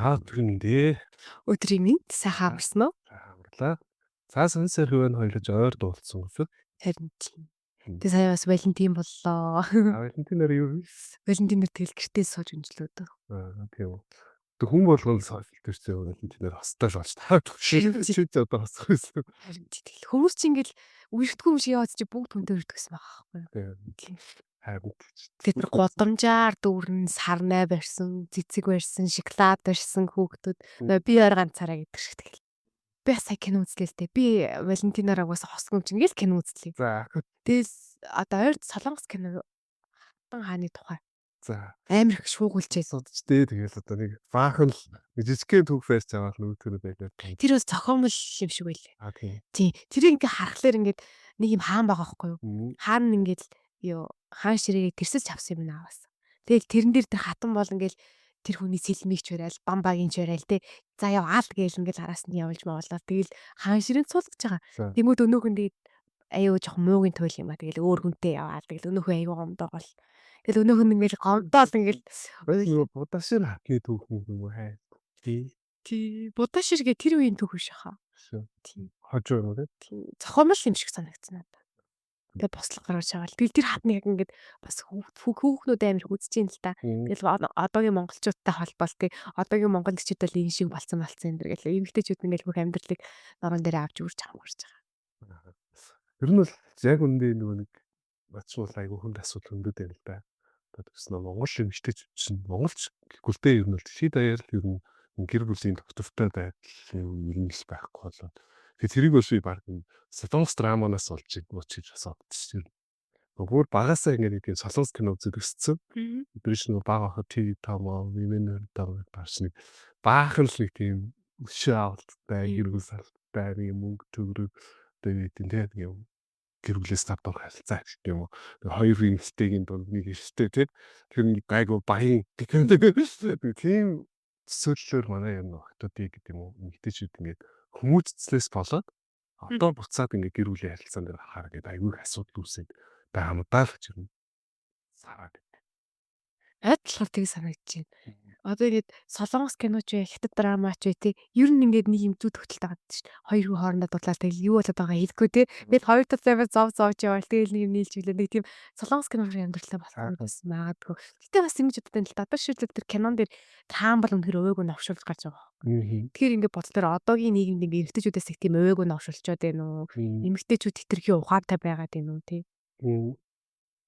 Өдрийн Өдрийн минь сайхан амарсан уу? амарлаа. Цаасан сэрхүүн хоёулж ойр дуулсан гэсэн. Харин тийм. Тэгээ сая бас Валентин боллоо. Валентинаар юу вэ? Валентинээр тэгэл гэртээ сууж өнжлөөд. Тийм үү. Тэг хүн болгон сольтөрсөн Валентинаар хостой болж таа. Шийдэж одоо хосох байсан. Харин тэгэл хүмүүс чинь ингээл үердэггүй юм шиг яваад чи бүгд хүнтэй үердэгсэн байгаа байхгүй. Тийм. Хайр. Тэд нар годамжаар дүүрэн сарнай барьсан, цэцэг барьсан, шоколад барьсан хүүхдүүд. Би ойр ганцаараа гэдэг шиг тэгэл. Би сая кино үзлээ л дээ. Би Валентинаараа угаасаа хосгоом чинь ингээл кино үзлээ. За. Тэгэл одоо ойр Солонгос кино Хатан хааны тухай. За. Амар их шуугуулчээ. Судчтэй тэгэл одоо нэг баахан л жижигхэн түүх барьж аваад нөгөөдгөө байлаа. Тэр бас зохиомл юм шиг байлээ. Тийм. Тий. Тэрийг ингээ харахаар ингээд нэг юм хаан байгаа байхгүй юу? Хаан нь ингээд юу хаан ширээгээ тэрсэж авсан юм аавас. Тэгэл тэрэн дээр тэр хатан бол ингээл тэр хүний сэлмийг ч барайл, бамбагийн ч барайл те. За яваал гээл ингээл араас нь явуулж мавлаа. Тэгэл хаан ширээнд суулгаж байгаа. Тэнгүүд өнөөх нь тэгээд аюу жоох муугийн туйл юм а. Тэгэл өөр хүнтэй яваал. Тэгэл өнөөхөө аюу гомдоо гол. Тэгэл өнөөх нь ингээл гомдоол ингээл будашир хатны түүх юм уу хай. Тий. Будаширгээ тэр үеийн түүх биш хаа. Тийм. Хожуу юм уу те? Тийм. Зохиомл юм шиг санагдсан надад. Тэгээд бослог гаргаж шагаал. Тэгэл тэр хатны яг ингээд бас хүүхнүүд амар үзэж ийн л та. Тэгэл одоогийн монголчуудтай холбоолтыг одоогийн монголчууд бол энэ шиг болцсон энэ төр гэл эмэгтэйчүүд ингээд бүх амьдралыг норон дээр авч үрж хамгарч байгаа. Ер нь бол яг үндэ нөгөө нэг бацуул айгүй хүнд асуудал хөндөд байл л да. Одоо гэсэн Монгол эмэгтэйчүүд чинь монголч гүлдээ ер нь бол шид даяар л ер нь гэр бүлийн доктортой байдал ер нь л байхгүй болоо. Тэгээ тэрийг бол би баг Солонгос драманаас олж гэж бас бодчих. Бүр багасаа ингээд тийм Солонгос кино үзэж өссөн. Тэр чинь баг ахад TV тамаа, Women тамаа бааш нэг баахан л нэг тийм шаалттай гэр бүл салтай юм мөнгө төгрөг тэгээд тийм юм гэр бүлээс тавдор харилцаа гэх юм уу. Хоёр эмэгтэйгийн дунд нэг эрттэй тийм тэр нэг гайгүй баян тийм төсөөллөөр манай юм октодыг гэдэг юм уу. Эмэгтэйчүүд ингээд хүмүүцлээс болоод одоо буцаад ингээ гэр бүлийн харилцаан дээр хахаар гэдэг айгүй асуудал үүсээд байгаа юм даа л гэж юм. Сараад. Адилхан тийг санагдаж байна. Одоо ингээд Солонгос киноч бай, хятад драмач бай тий. Ер нь ингээд нэг юм зүй төгтөлтэй байгаа шүү дээ. Хоёр хүн хоорондоо дудлаад тэгэл юу болоод байгаа хэлэхгүй тий. Бид хоёр талаас зовж явал тэгэл нэг юм нийлж билээ. Нэг тийм Солонгос кино шиг амьдралтай болсон магадгүй. Гэтэ бас ингэж боддог л да. Одоо шийдэл тэр кинон дээр таан бол өнөхөр өвөөг нь овшуулж гарч байгаа. Тэгэхээр ингээд бодлоор одоогийн нийгэмд ингээд эмэгтэйчүүдээс их тийм өвөөг нь овшуулчаад байна уу? Эмэгтэйчүүд хэтэрхий ухаантай байгаад байна уу тий.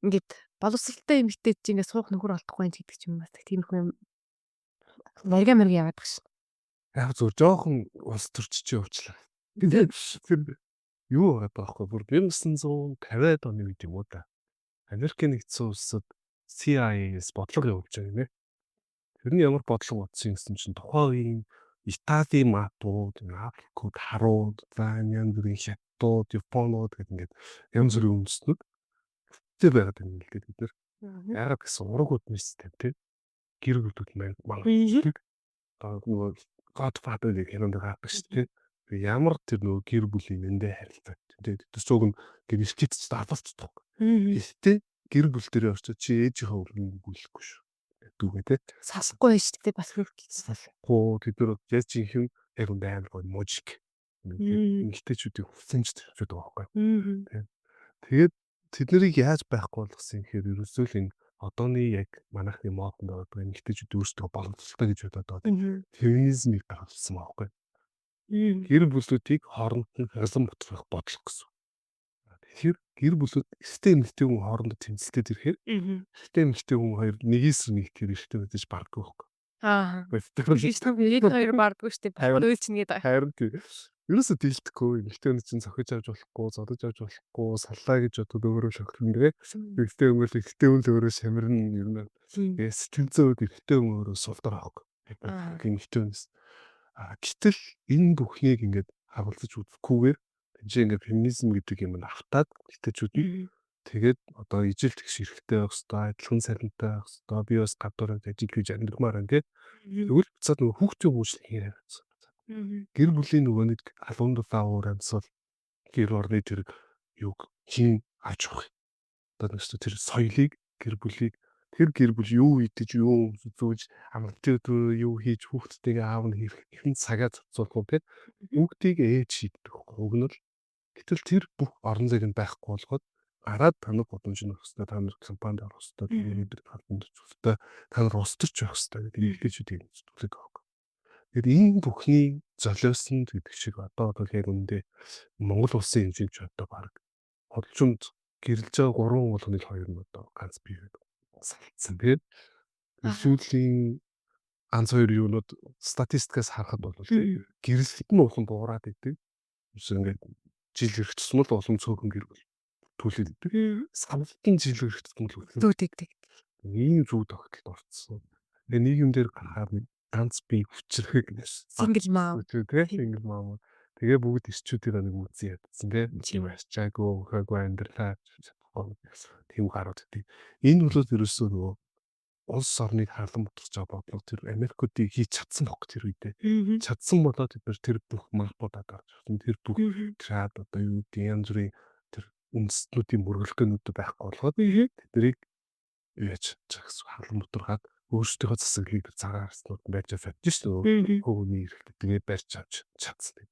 Ингээд боловсралтай эмэгтэй чинь ингээд суух нөхөр олдохгүй юм гэдэг юм бас тиймэрхүү юм мэргэ яваад багш. Яг зөв жоохон улс төрчиж явуулчлаа. Тэр юу байгаа байхгүй бүр 1950-аад оны үед юм уу да. Америкийн нэгдсэн улсад CIA-с бодлого явуулж байгаа юм. Тэр нь ямар бодлого утсан гэсэн чинь тухайн үеийн Италийн матууд, Африкууд, харууд, янз бүрийн хятадууд, Японууд гэдэг ингээд янз бүрийн үндэстнүүд байгаад байна л дээ бид нар. Яагаад гэсэн урагууд систем тийм гэр бүлүүд мангад нөгөө Godfather гэх кинонд гардаг шүү дээ. Ямар тэр нөгөө гэр бүлийн мэндэ харилцаа тийм тэр цуг нь гэр ихтэйч давалцдаг. Ихтэй гэр бүл дээр очиж чи ээжийнхээ өргөнийг гүйлэхгүй шүү. Дүүгээ тийм сасахгүй шүү дээ бас хөө тэд нар яаж юм яг үндэ амар гоё мужик. Ихтэйчүүдийн хүсэнж тавьчихдаг байхгүй. Тийм. Тэгээд тэднийг яаж байхгүй болгосон юм гэхээр ерөөсөө л энэ одооны яг манайхны модонд байгаа нэгтэйчүүд өөрсдөө боломжтой гэж бодоод феминизмыг гаргасан байхгүй. Гэр бүлүүдийг хооронд нь хязан бутрах бодлого гэсэн. Тэгэхээр гэр бүлүүд эртний эмэгтэй хүн хоорондоо тэмцэлтэд ирэхээр эртний эмэгтэй хүн хоёр нэгээс нэг тэр эртний мэдээж бардгүй байхгүй. Бид хоёр бардгүй шүү дээ. Өөр чинь гээд харин тийм. Ерөөсө дийлдэхгүй эмэгтэй хүн чинь зохиж авч болохгүй, зодож авч болохгүй, саллаа гэж бодоод өөрөө шохирнэ. Эрэгтэй хүн л эрэгтэй хүн л өөрөө шамирна ер нь. Сэтгэлзээ үед эрэгтэй хүн өөрөө сулдар авах. Эмэгтэй хүнээс. Гэтэл энэ бүхнийг ингээд хавалцаж үзэхгүйгээр энэ ингээд феминизм гэдэг юм автаад эмэгтэйчүүд тэгээд одоо ижил тэгш эрэхтэй байх хэвээр, адилхан салентай байх хэвээр, би бас гадуур ажил хийж амьдрмаар байна тийм. Тэгвэл буцаад нөгөө хүүхдийн хүмүүжлэх хэрэг байсан. Гэр бүлийн нөгөө нэг алуун дулаан уур амьсгал гэр орны тэр юг хийн аж ахуй. Одоо нэгс тэр соёлыг гэр бүлийг Тэр гэр бүл юу идэж, юу зүүж, амралтын өдрөө юу хийж, хүүхдтэйгээ аав нь хэрхэн цагаа зохицуулах вэ гэдэг бүгдийг ээж шийддэг. Уг нь л гэтэл тэр бүх орон зайг нь байхгүй болгоод гараад та нар боломж нь өстой, та нар компанид орох өстой, тэгээд халданд өстой, та нар устж байх өстой гэдэг эмэгтэйчүүдийг зүйлэг авах. Тэгэхээр энэ бүхний золиосон гэдэг шиг одоо яг үндэ Монгол улсын хэмжээнд одоо баг холжумд гэрэлж байгаа 3 болгоны 2 нь одоо ганц бий байдаг. Салцсан тэгээд сүүлийн ганц 2 юунууд статистикаас харахад бол гэрэлт нь улам буураад идэг. Ингээд жил ирчихсэн бол улам цөөхөн гэр бүл төлөвлөдөг. Салбарын жил ирчихсэн бол Дүүдэгдэг. ийм зүү тогтолд орцсон. Тэгээ нийгэм дээр гарахаар ганц бие хүчрэх Single mom. Single mom. Тэгээ бүгд ирчүүдийн нэг үзий ядсан тийм арчаагүй хаагүй амьдралаа тийм гарууд гэдэг. Энэ бол ерөөсөө нөгөө улс орныг харлан ботгож байгаа бодлого тэр Америкуудыг хийж чадсан баг тэр үедээ. Чадсан болоод тэр бүх мапуудад гарч ирсэн. Тэр бүх трад одоо юу гэдэг янз бүрийн тэр үндэстнүүдийн мөргөлгөөнүүд байхгүй болгоод тэднийг яаж чагс харлан ботгоод өөрсдийнхөө засаглалыг цагаар харснууд байж чадж шүү. Хөвгний эрэхтэй тэгээд барьж авч чадсан.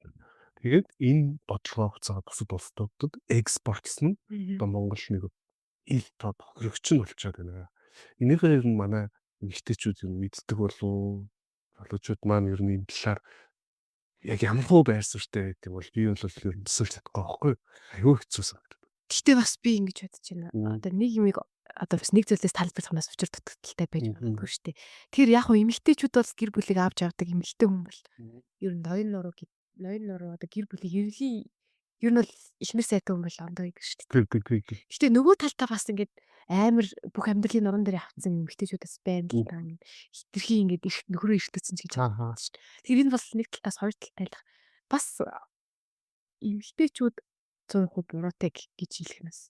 Тэгээд энэ бодлогоо хуцаад бусад улсуудад экспортлсон нь одоо Монгол нэг ил тод хөрөгч нь болчиход байна. Энийхээ ер нь манай эмэгтэйчүүд юм мэддэг болов залуучууд маань ер нь энэ талаар яг ямар хөө байр суурьтай гэдэг бол би бол ер нь төсөлж чадахгүй байхгүй. Аюу хэцүү санагдав. Гэхдээ бас би ингэж бодож байна. Одоо нэг юмыг одоо бас нэг зүйлээс тайлбарлахнаас учир дутагдaltaй байж магадгүй шүү дээ. Тэр яг хөө эмэгтэйчүүд бол гэр бүлийг авч явдаг эмэгтэй хүн бол ер нь ноён нуруу одоо гэр бүлийг ер нь бол ишмэр сайтай хүн бол ондоо гэдэг шүү дээ. Гэхдээ нөгөө талтаа бас ингээд амар бүх амьдралын нуруунд дээр авцсан эмэгтэйчүүдээс байна л та. Хитрхи ингээд их нөхрөө иртэлсэн ч гэж байна шүү дээ. Тэр энэ бас нэг талтаас хоёр талтай л бас эмэгтэйчүүд 100% буруутай гэж хэлэхнээс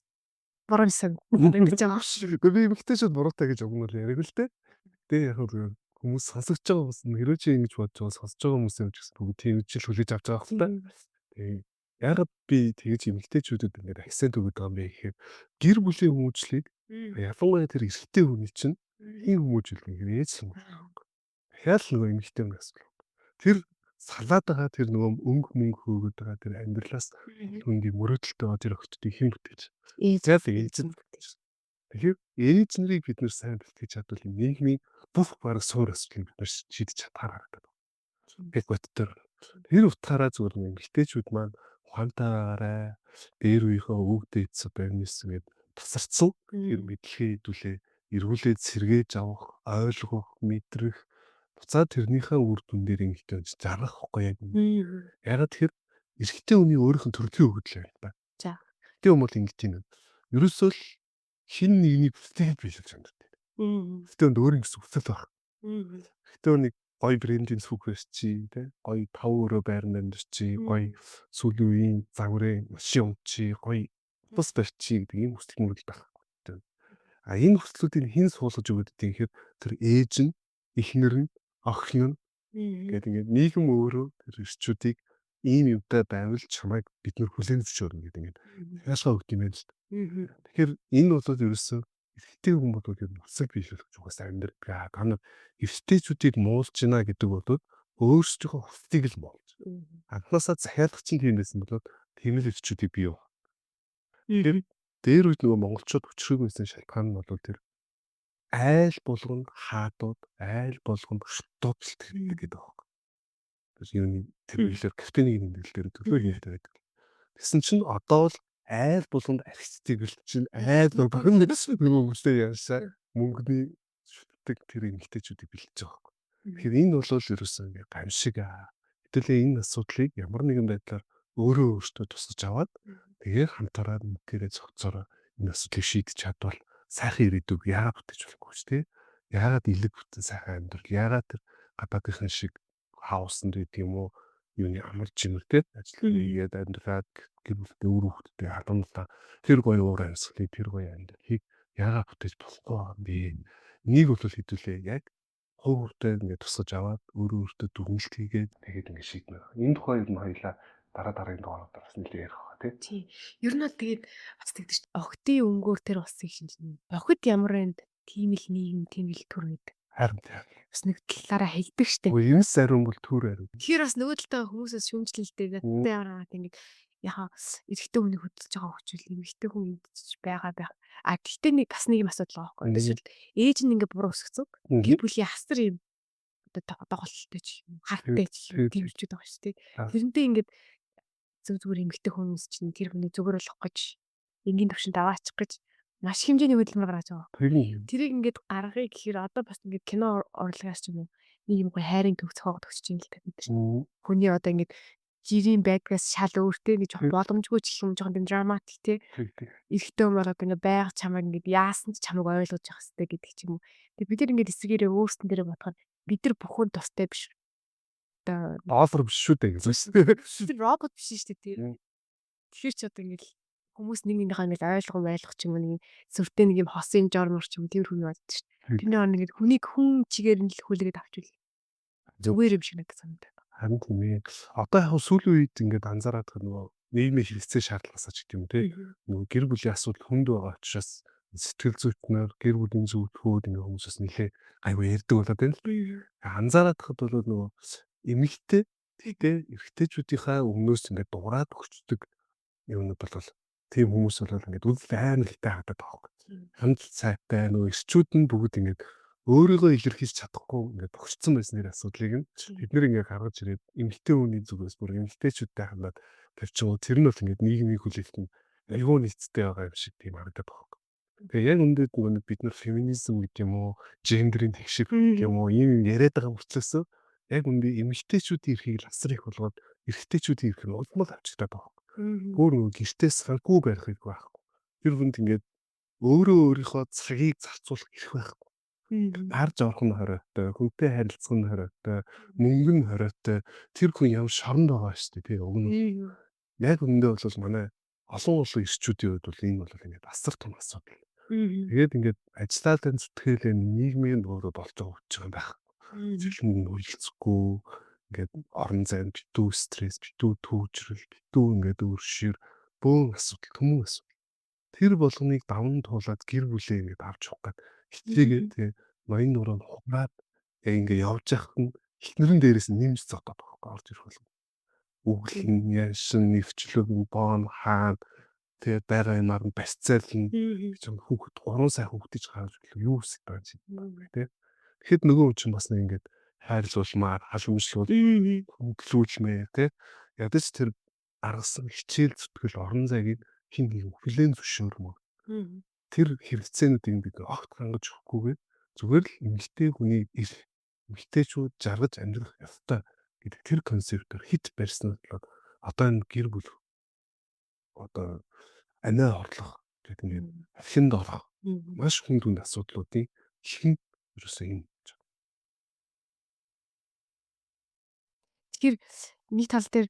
буруу сан ингэж байгаа шүү. Би эмэгтэйчүүд буруутай гэж өгнөл яриаг л дээ. Тэгээ яг хүмүүс сонсогч байгаа хүмүүс хэрвээ чи ингэж бодож байгаа сонсож байгаа хүмүүс юм ч гэсэн бүгд тийм жил хүлээж авч байгаа хэл та. Тэгээ ягаад би тэгж эмэгтэйчүүдэд ингээд акцент өгöd байгаа юм бэ гэхээр гэр бүлийн хүмүүжлийг ялангуяа тэр эрэгтэй хүний чинь хин хүмүүжил нэг ээж юм. Дахиад л нөгөө эмэгтэй юм асуу. Тэр салаад байгаа тэр нөгөө мөнгө хөөгд байгаа тэр амьдралаас хүнгийн мөрөөдөлтэй байгаа тэр охтыг хэн бүтээж. Ээж нь. Тэгэхээр ээж нарыг бид нэр сайн бэлтгэж чадвал нийгмийн бүх бараг суур асуудлыг бид нар шийдэж чадхаар харагдаад байна. Яг бодтоор тэр утгаараа зүгээр нэг эмэгтэйчүүд маань ухаантайгаараа дээр үеийнхээ өвгдөө эцэг байвнаас гээд тасарцсан тэр мэдлэгээ хэдүүлээ эргүүлээд сэргээж авах, ойлгох, мэдрэх буцаад тэрнийхээ үр дүн дээр ингэхдээ жаргах байхгүй яг. Ягаад тэр эрэгтэй хүний өөрийнх нь төрөлхийн өгдөл байна та. За. Эрэгтэй хүмүүс ингэдэг юм. Ерөөсөө л хин нэгний бүтээл биш л чамд. Эрэгтэй өөр юм өсөл баг. Эрэгтэй нэг гоё брендийн сүх барьчи, тэ гоё 5 өрөө байранд амьдэрчи, гоё сүүлийн үеийн загварын машин унчи, гоё бус барьчи гэдэг ийм хүсэл мөрөл байхгүй. А энэ хүслүүдийг хэн суулгаж өгöd гэдэг ихээр тэр ээж нь, эхнэр нь, охин нь гэдэг ингээд нийгэм өөрөө тэр эрчүүдийг ийм юмтай байвал чамайг бид нар хүлээн зөвшөөрнө гэдэг ингээд яашгаа өгд юм байна л. Тэгэхээр энэ бол ерөөсөө эрэгтэй хүн бол ер нь усаг биш гэж угаасаа амьдрдаг. Та нар эрэгтэйчүүдийг муулж гинэ гэдэг бол өөрсдийнхөө хувцсыг л муулж. Анхнаасаа захиалах чинь тийм байсан болоод тийм л эрчүүдийг бий юу. Тэгэхээр дээр үед нөгөө монголчууд хүчрхэгүйсэн шалтгаан нь бол тэр айл болгонд хаадууд, айл болгонд хатууд бэлтгэдэг гэдэг байна. Тэр юуны тэр билэр кафений нэмэлтээр төлөө хийдэг байдаг. Тэсэн чинь одоо л айл болгонд архицдаг чинь айл болгонд хүмүүстэй яашаа мөнгөний шүтдэг тэр эмэгтэйчүүдийг бэлдэж байгаа. Тэгэхээр энэ бол ерөөсөө ингээ гамшиг хэдүүлээ энэ асуудлыг ямар нэгэн байдлаар өөртөө тусгаж аваад тэгээ хамтараа мөнгөөрээ зохицороо энэ асуудлыг шийдэж чадвал сайхан ирээдүг яагаад бүтэж болохгүй ч тийм яагаад илэг бүтэн сайхан амьдрал яагаад тэр гадаадынхан шиг хаусанд гэдэг юм уу юуны амар жимэртэй ажил хийгээд амьдраад гэр бүлтэй үр хөвгтдээ халамжлаа тэр гоё уур амьсгалыг тэр гоё амьдралыг яагаад бүтээж болохгүй юм бэ? Энийг бол хэдүүлээ яг хувьтай ингээд тусгаж аваад өөртөө дүгнэлт хийгээд тэгээд ингээд шийднэ. Энэ тухай юу хоёлаа дараагийн дугаараар бас нэлээд ярих байгаа тийм. Ер нь бол тэгээд бас тэгдэж октын өнгөөр тэр усыг шинжлэн. Охид ямар энд Тийм л нийгэм, тийм л төр гэдэг. Харин Бас нэг талаараа хэлдэг штэ. Эмс ариун бол төр ариун. Тэгэхээр бас нөгөө талтай хүмүүсээс шүүмжлэлтэй надтай яваад ингэ яхаа эрэгтэй хүнийг хөдөлж байгаа хөвчл эмэгтэй хүн мэдчих байгаа байх. А гэхдээ нэг бас нэг юм асуудал байгаа байхгүй. Эсвэл ээж нь ингэ буруу өсгсөн. Гэр бүлийн хасар юм одоо доголтой ч юм харттай ч юм тэмэрчүүд байгаа шүү дээ. Тэрнтэй ингэ зүгээр эмэгтэй хүмүүс чинь тэр хүний зүгээр болох гэж энгийн төвшөнд аваачих гэж маш хэмжээний хөдөлмөр гаргаж байгаа. Тэрийг ингээд гаргахыг гэхээр одоо бас ингээд кино урлагаас ч юм уу нэг юм гоё хайрын төв зохиогод өгч чинь л та бид нар. Хүний одоо ингээд жирийн байдгаас шал өөртөө гэж боломжгүй ч юм жоохон драматик те. Эрэхтэй юм болоод ингээд байга чамайг ингээд яасан ч чамайг ойлгож явах хэрэгтэй гэдэг ч юм уу. Тэгээ бид нар ингээд эсвэргээрээ өөрсдөн дээрээ бодоход бид нар бүхэн тустай биш. Одоо доолор биш шүү дээ. бид робот биш шүү дээ. Тэгэхээр ч одоо ингээд хүмүүс нэг нэгнийхээ ингээд ойлгох ч юм уу нэг сүртэй нэг юм хосын жормор ч юм тэр хүн байдаг шүү дээ. Тэрний орн ингээд хүнийг хүн чигээр нь л хүлээгээд авчвал зүгээр юм шиг надад санагдав. Харин тийм ээ. Одоо яг сүүлийн үед ингээд анзаараад байгаа нөгөө нийгмийн хэрэгцээ шаардлагасаа ч гэдэг юм те. Нөгөө гэр бүлийн асуудал хүнд байгаа учраас сэтгэл зүйчнэр гэр бүлийн зөвлөхүүд ингээд хүмүүсээс нэлээ айгүй ярьдаг болоод байна л. Анзаараад хад бол нөгөө эмэгтэй тэгтээ эрэгтэйчүүдийнхаа өмнөөс ингээд дуурайд өгчдөг юм бол тийм хүмүүс бол ингээд үлайн хэлтэй хадаад байгаа юм. Хандл цайтай нөгөө эрчүүд нь бүгд ингээд өөрийгөө илэрхийлж чадахгүй ингээд төгсцсөн байсан нэр асуудлыг нь бид нэр ингээд гаргаж ирээд эмэгтэй хүний зүгээс бүр эмэгтэйчүүдтэй хандаад тавьчихгүй тэр нь бол ингээд нийгмийн хүлээлт нь аюу нийцтэй байгаа юм шиг тийм харагдаад байгаа. Тэгээ яг өндөд нөгөө бид нар феминизм гэдэг юм уу, гендерийн тэгшэр гэх юм уу ийм яриад байгаа мөртлөөсөө яг үндэ эмэгтэйчүүдийн эрхийг асар их болгоод эрэгтэйчүүдийн эрх нь улмал авчирдаг байгаа. Бүр нөгөө гэртээс санхүү барих хэрэг байхгүй. Тэр хүнд ингээд өөрийнхөө цагийг зарцуулах эрх байхгүй. Харж орох нь хориотой, хүнтэй харилцах нь хориотой, мөнгө нь хориотой. Тэр хүн ямар шоронд байгаа шүү дээ тий. Уг нь яг үндэ бол манай олон эрчүүдийн хувьд бол энэ бол ингээд асар том асуудал. Тэгээд ингээд ажиллагааны зүтгэлээ нийгмийн өөрөө болж байгаа хүч байгаа юм байх. Зөвхөн үйлцэхгүй ингээд орон зайд битүү стресс, битүү төвчрөл, битүү ингээд өршөр, бөөн асуудал, хүмүүн асуудал. Тэр болгоныг даван туулаад гэр бүлээ ингээд авч явах гээд хичээгээд тэгээ ноён нуруу хугаад ингээд явж явах нь эхнэрэн дээрээс нэмж зодоод байгаа орж ирэх болов. Үглэн, яшин, нэвчлэн, боон, хаан тэгээд байгаа юмар нь барьцаална. Чам хүүхэд 3 сая хүүхдэж гарч ирлээ юу хийх байгаа юм тий. Тэгэхэд нөгөө хүн чинь бас нэг ингээд хайрлуулмаар, халамжлуул, хөнгөлүүлмээр тий. Ядаж тэр аргасан хичээл зүтгэл орон зайг хин нэг хүлээн зөвшөөрмөр. Тэр хэрэгцээнүүдийг бид огт хангаж өгөхгүйгээр зүгээр л эмэгтэй хүний эмэгтэйчүүд жаргаж амьдрах ёстой гэдэг тэр концептээр хит барьсан бол одоо энэ гэр бүл одоо анаа хорлох гэдэг ингээд архинд орох маш хүнд хүнд асуудлуудын хэн ерөөсөө энэ. Тэгэхээр нэг тал дээр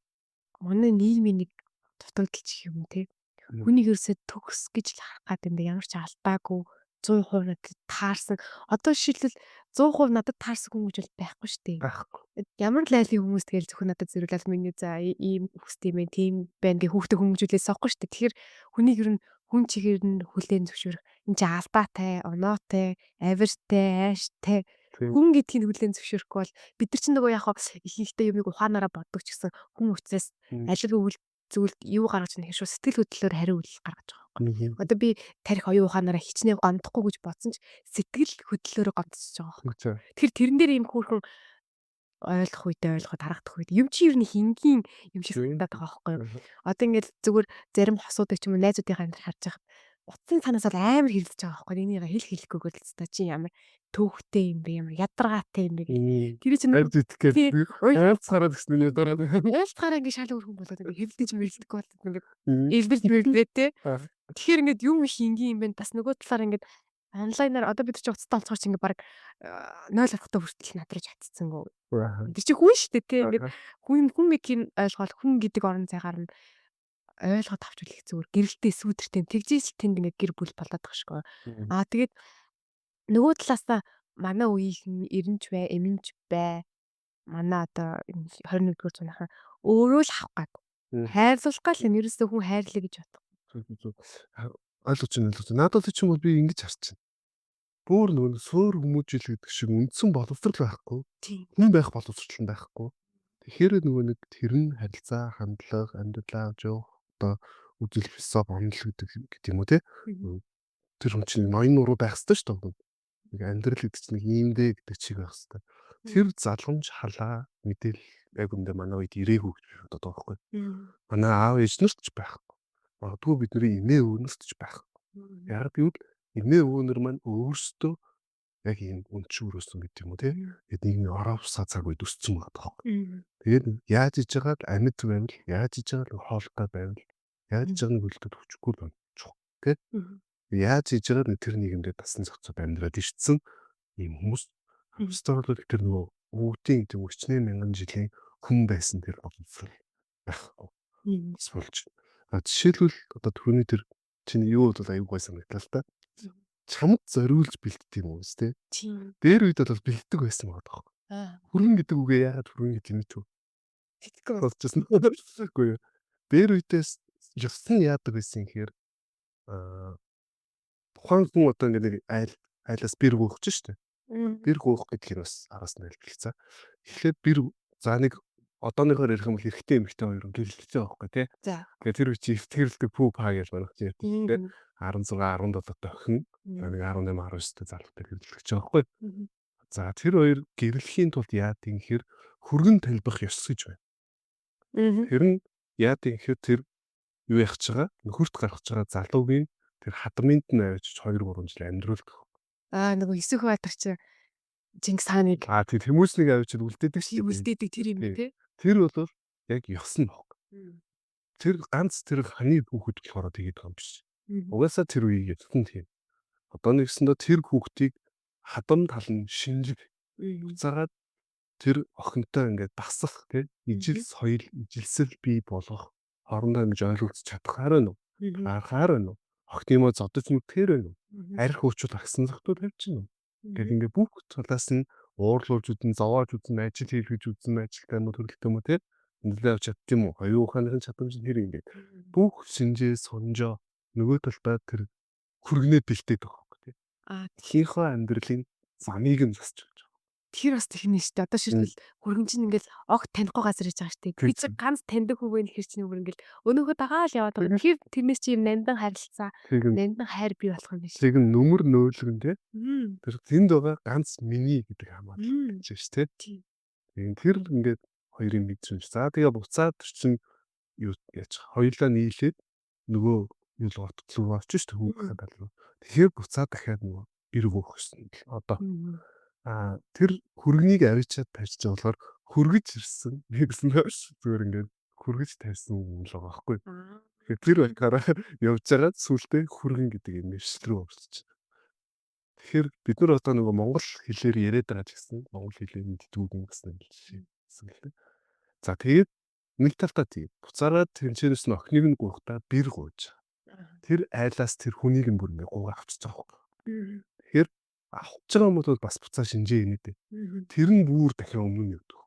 манай нийгмийн нэг дутагдaltaч юм те. Хүнийг ерөөсөө төгс гэж л харах гад юм да ямар ч алдаагүй 100% надад таарсан. Одоо жишээлбэл 100% надад таарсан хүн гэж бол байхгүй шүү дээ. Байхгүй. Ямар л айлын хүмүүс тэгэл зөвхөн надад зэрүүлээд миний за ийм хүстэй юм тийм байна гэх хүүхдээ хүмүүжүүлээс сохгүй шүү дээ. Тэгэхээр хүнийг ер нь хүн чигээр нь хүлээн зөвшөөрөх энэ чи алдаатай, оноотой, авиртай, айштай хүн гэдгийг хүлээн зөвшөөрөхгүй бол бид нар чинь нөгөө яг ихэнхдээ юмыг ухаанаараа боддог ч гэсэн хүн учраас алиг зүйл юу гаргаж ирэх шүү сэтгэл хөдлөлөөр хариу үйлдэл гаргаж байгаа юм. Одоо би тарих оюун ухаанаараа хичнээн гомдохгүй гэж бодсон ч сэтгэл хөдлөлөөр гомдсож байгаа юм. Тэгэхээр тэрэн дээр юм хөөрхөн ойлгох үедээ ойлгоход харагдах үед юм чи ер нь хингийн юм шиг санагдаад байгаа байхгүй юу. Одоо ингээд зүгээр зарим хосуудыг ч юм уу найзуудынхаа амьдрал харж байхад утсан санаас бол амар хэрэлдэж байгаа байхгүй. Энийг хэлэхгүйгээр л та чи ямар төвхтэй юм бэ, ямар ядаргаатай юм бэ гэх. Тэр чинь хайр зүтгэл айлцгаараа гэсэн нь дураад. Айлцгаараа ингээд шал өрхөн болоод ингээд хэрэлдэж мэрэлдэхгүй болоод ингээд элбэл мэрлээ те. Тэгэхээр ингээд юм хингийн юм бэ бас нөгөө талаар ингээд онлайнаар одоо бид ч уцтай олцгооч ингээд баг 0 орохтой хүртэл надраж хатцсангүй. Тэр чи хүн шүү дээ те. Ингээд хүн ойлгоод хүн гэдэг орон зайгаар нь ойлгоод авчвал их зүгээр гэрэлтэй сүйдэртэй тэгжээс тэнд ингээд гэр бүл болоод байгаа шүү. Тэгээд нөгөө талаасаа манай үеийнхэн эренж бай, эмэнж бай. Манай одоо 21-р зууныхан өөрөө л авах гад. Хайрлуулах гал юм ерөөсөө хүн хайрлаа гэж бодох. Ойлгож байна. Надад ч юм бол би ингэж харж байна. Бүр нөгөө суур хүмүүжил гэдэг шиг үндсэн боловсрал байхгүй. Тийм. Хүн байх боловсрал байхгүй. Тэгэхээр нөгөө нэг тэр нь харилцаа, хандлага, амьдралаа авч явах одоо үзэл философи онол гэдэг юм уу те. Тэр хүн чинь ноён нуруу байх ёстой шүү дээ. Нэг амьдрал гэдэг чинь нэг иймдээ гэдэг чиг байх ёстой. Тэр залгамж халаа мэдээлэл яг үндэ манай үед ирээгүй гэж боддог байхгүй. Манай аав ээж нарт ч байхгүй. Магадгүй бидний эмээ өвнөрт ч байхгүй. Яг гэвэл эмээ өвнөр маань өөрсдөө яг ийм өнчүүрөөсөн гэдэг юм уу те. Тэгээд нийгмийн оровсаа цаг үед өссөн байгаа байхгүй. Тэгээд яаж иж байгаа амьд байвал, яаж иж байгаа хоолтой байвал, яаж иж байгаа хөлтөд хүчгүй болчих те. Яаж иж байгаа тэр нийгэмдээ дасан зохицоод амьдраад ирсэн ийм хүмүүс historical тэр нөгөө өвдийн тийм өчнөө мянган жилийн хүн байсан тэр боловсрал байхгүй. Болж. Жишээлбэл одоо түрүүний тэр чиний юу бол аюу гой санагдлаа л та. Чамд зориулж бэлддэг юм уу те? Тийм. Дээр үед бол бэлддэг байсан байгаа тоххой. Хүргэн гэдэг үгээ яагаад хүргэн гэдэг юм бэ? Тэгэхгүй. Сонсчихсан. Үгүй юу. Дээр үедээс ёсон яадаг байсан гэхээр тухайн хүн одоо ингэ нэг айлаас бэр гоохч штэ. Бэр гоох гэдэг нь бас араас нь хэлбэлцээ. Тэгэхээр бэр за нэг одооныхоор ярих юм бол эрэгтэй эмэгтэй хоёр гэлэлцээ байхгүй тий. За. Тэгэхээр тэр үчи эвтгэрэлдэг пүү паа гэж манайх чи ярьдаг. 16 17 та охин нэг 18 19 та залуутай гэрлэгч байгаа байхгүй. За тэр хоёр гэрлэхийн тулд яадын гэхээр хүргэн талбах ёс гэж байна. Тэр нь яадын гэхээр тэр юу яах гэж байгаа нөхөрт гаргаж байгаа залуугийн тэр хадмынд нь авчиж 2 3 жил амьдруулдаг. Нөгөө Эсэх Баатар чи Чингис хааныг тэр хүмүүснийг авчиж үлдээдэг шүү дээ. үлдээдэг тэр юм тий. Тэр бол яг ёс нь баг. Тэр ганц тэр ханы хүүхэд болохоор тэгээд байгаа юм биш. Угаасаа тэр үеийг ятсан тийм. Одоо нэгсэндээ тэр хүүхдийг хадам тал нь шинжиг буцаагаад тэр охинтой ингээд дасах тий ижил соёл ижилсэл бий болгох хоорондоо ингэж ойлголцож чадхаар байна уу? Гарахаар байна уу? Охины мод зодож нүдгээр байна уу? Арх уучуул агсан зохтууд тавьчихна уу? Гэт ингээд бүх талаас нь уурлуулж үзэн, зовоож үзэн, ажил хийлгэж үзэн, ажилтай юм уу төрөлтэй юм уу тий нэлээд авч чаддсан юм уу? Оюун ухааны чадамж нь тэр ингээд бүх шинжээ сонжоо нөгөө талдаа тэр хүргэнээ бэлтээд байгаа юм тий. Тхийнхөө амьдралын замыг нь засч байгаа. Тэр бас техник шүү дээ. Одоо шилбэл хүргэн чинь ингээд огт танихгүй газар иж байгаа шүү дээ. Би зөв ганц таньдаг хүүгээ нөхөр чинь бүр ингээд өнөөхөө дагаал яваад байгаа. Тэгэхээр тэрнээс чи юм нандин харилцаа, нандин хайр бий болох юм биш. Тэг нүмер нөөлгөн тий. Тэр тэнд байгаа ганц миний гэдэг хамаалал гэж шүү тий. Тэр ингээд хоёрын мэдсэн ш. За тэгээ буцаад чинь юу яаж хоёулаа нийлээд нөгөө юу л готлоо очиж шүү хүүхэд тал руу. Тэгэхээр буцаад дахиад нөгөө гэр бүөх гэсэн л одоо тэр хүргэнийг авчиад тавьчих болохоор хүргэж ирсэн гэсэн зүгээр ингээд хүргэж тавьсан юм л байгаа байхгүй. Тэгэхээр тэр байхаараа явж байгаа сүултээ хүргэн гэдэг юм биш рүү орчих. Тэгэхээр бид нар одоо нөгөө монгол хэлээр яриад байгаа ч гэсэн монгол хэлээр мэддэггүй гэсэн юм. За тэгээд нэг талдаа тийм буцаараа тэнцэнээс нь охиныг нь гуйхтаа бэр гуйж. Тэр айлаас тэр хүнийг нь бүр ингээ гуугаа авчиж байгаа юм. Тэгэхээр авч байгаа юм бол бас буцаа шинжээ инээд. Тэр нь бүр дахин өмнө нь явдаг.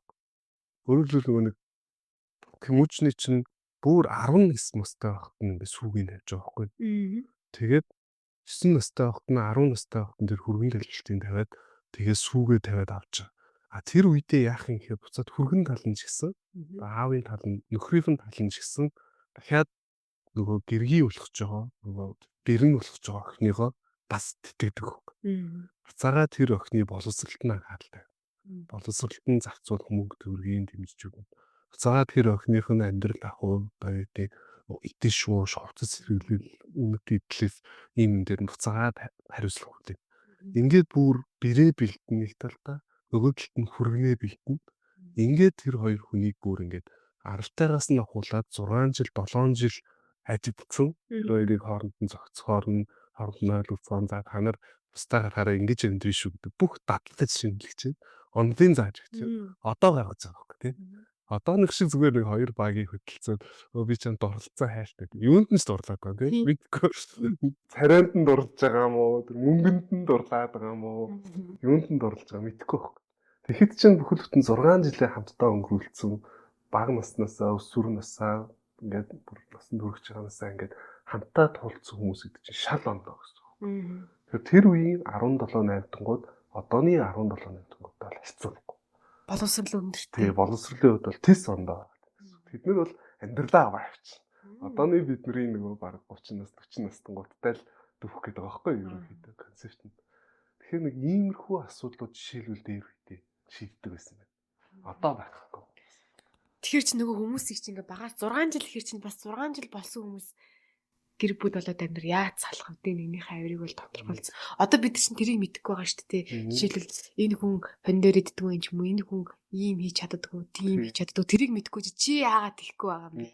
Өөрөөр хэлбэл нэг хүмүүжний чинь бүр 19 настай байхад нь ингээ сүүгийг тавьж байгаа байхгүй. Тэгээд 9 настай байхад нь 10 настай байхад нь тэр хүргэн талбалтын тавиад тэгээд сүүгээ тавиад авч. Тэр үедээ яах юм гэхээр буцаад хүргэн тал нь ч гэсэн аавын тал нь нөхрийн тал нь ч гэсэн дахиад нөгөө гэргий болгож байгаа нөгөө бэрэн болгож байгаа охиныгоо бас тэтгдэг. Буцаага тэр охины боловсролт нь анхааралтай. Боловсролт нь зарцуулах мөнгө төгрөгийн дэмжиж өгнө. Буцаага тэр охиных нь амьдрал ахуй баяртай идэв шүү шовцос хэрэглэл үнэт идлээс ийм юм дээр нь буцаагаад хариуцлах хэрэгтэй. Ингээд бүр бэрээ бэлтэн нэг талдаа нөгөө талд нь хүргэнээ бэлтэн. Ингээд тэр хоёр хүнийг бүр ингээд аравтайгаас нь ахуулаад 6 жил 7 жил ажилласан. Тэр хоёрыг хооронд нь зохицохоор нь хоорондоо ойлголцоон за та нар бусдаа гарахаараа ингэж амьдрын шүү гэдэг бүх дадлаж шинэлж чинь онлын зааж өгч. Одоо гаргаж байгаа байхгүй тий. Одоо нэг шиг зүгээр нэг хоёр багийн хөдөлцөөд би чамд дурлцсан хайртай. Юунд нь ч дурлаад байгаа тий. Мэдгүй. Царайнд нь дурлаж байгаа юм уу? Тэр мөнгөнд нь дурлаад байгаа юм уу? Юунд нь дурлаж байгаа мэдэхгүй байхгүй. Тэгэхэд чинь бүхэл бүтэн 6 жилээ хамтдаа өнгөрүүлсэн бага наснаасаа өсвөр насаа ингээд бүр насан турш байгаанасаа ингээд хамтдаа тулцсан хүмүүс гэдэг чинь шал ондоо гэсэн. Тэр үеийн 17 8-нгууд одооны 17 8-нгууд бол хэцүү байхгүй. Боловсрол өндөртэй. Тэгээ боловсролын хувьд бол тис ондоо. Тэд нар бол амьдралаа аваа явчихна. Одооны бидний нөгөө баг 30-наас 40 настангуудтай л дүүх гэдэг байгаа байхгүй юу ерөнхийдөө концепт нь. Тэгэхээр нэг иймэрхүү асуудлууд жишээлбэл дээр үедээ шийддэг байсан байна. Одоо байхгүй. Тэгэхээр чи нөгөө хүмүүсийг чи ингээ багаар 6 жил ихэр чинь бас 6 жил болсон хүмүүс гэр бүл болоод амьдрал яаж салах вэ? Нэгнийхээ авирыг бол тодорхойлсон. Одоо бид чинь тэрийг мэдэхгүй байгаа шүү дээ. Жишээлбэл энэ хүн хондоор иддэг юм ч юм уу, энэ хүн ийм хийж чаддаггүй, тийм хийж чаддаггүй. Тэрийг мэдэхгүй чи яагаад тийхгүй байгаа юм бэ?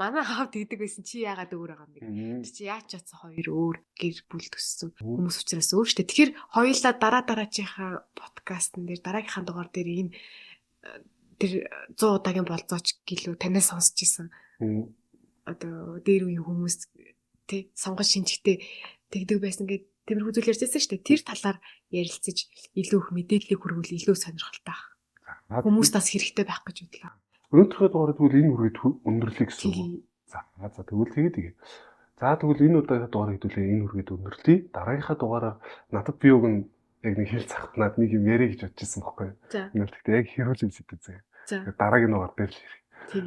Манай хаав тэгдэг байсан чи яагаад өөр байгаа юм бэ? Чи яаж чадсан хоёр өөр гэр бүл төссөн хүмүүс учраас өөр шүү дээ. Тэгэхээр хоёулаа дараагийнхаа подкастн дээр дараагийнхаа дугаар дээр энэ тэр 100 удаагийн болцооч гэлөө танаас сонсч исэн. Одоо дээр үеийн хүмүүс тий сонгож шинжихтэй тэгдэг байсан гэдэг тиймэрхүү зүйл ярьжсэн шүү дээ. Тэр талаар ярилцаж илүү их мэдээллийг хүргүүл илүү сонирхолтой байх. Хүмүүст бас хэрэгтэй байх гэж бодлоо. Өнөөдрийнхөө дугаард тэгвэл энэ үргээд өндөрлөе гэсэн үг. За тэгвэл тэгээд. За тэгвэл энэ удаагийн дугаар хэдүүлээ энэ үргээд өндөрлөе. Дараагийнхаа дугаараар надад би уг нь яг нэг хэл цахнаад нэг юм яриа гэж бодож ирсэн байхгүй юу? Энэ тэгтээ яг хэрүүлэн сэтгэзээ. Дараагийн дугаар дээр л ярих. Тийм.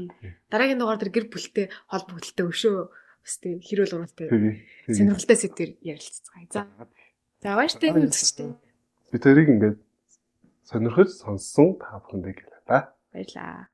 Дараагийн дугаар дээр гэр бүлтэй холбогдлолтой өшөө бас тийм хэрүүл уралтай сонирхолтой сэдвээр ярилцгаая. За баяртай үзэгчтэй. Би тэрийг ингээд сонирхож сонссон та бүхэндээ гэлээ та. Баярлаа.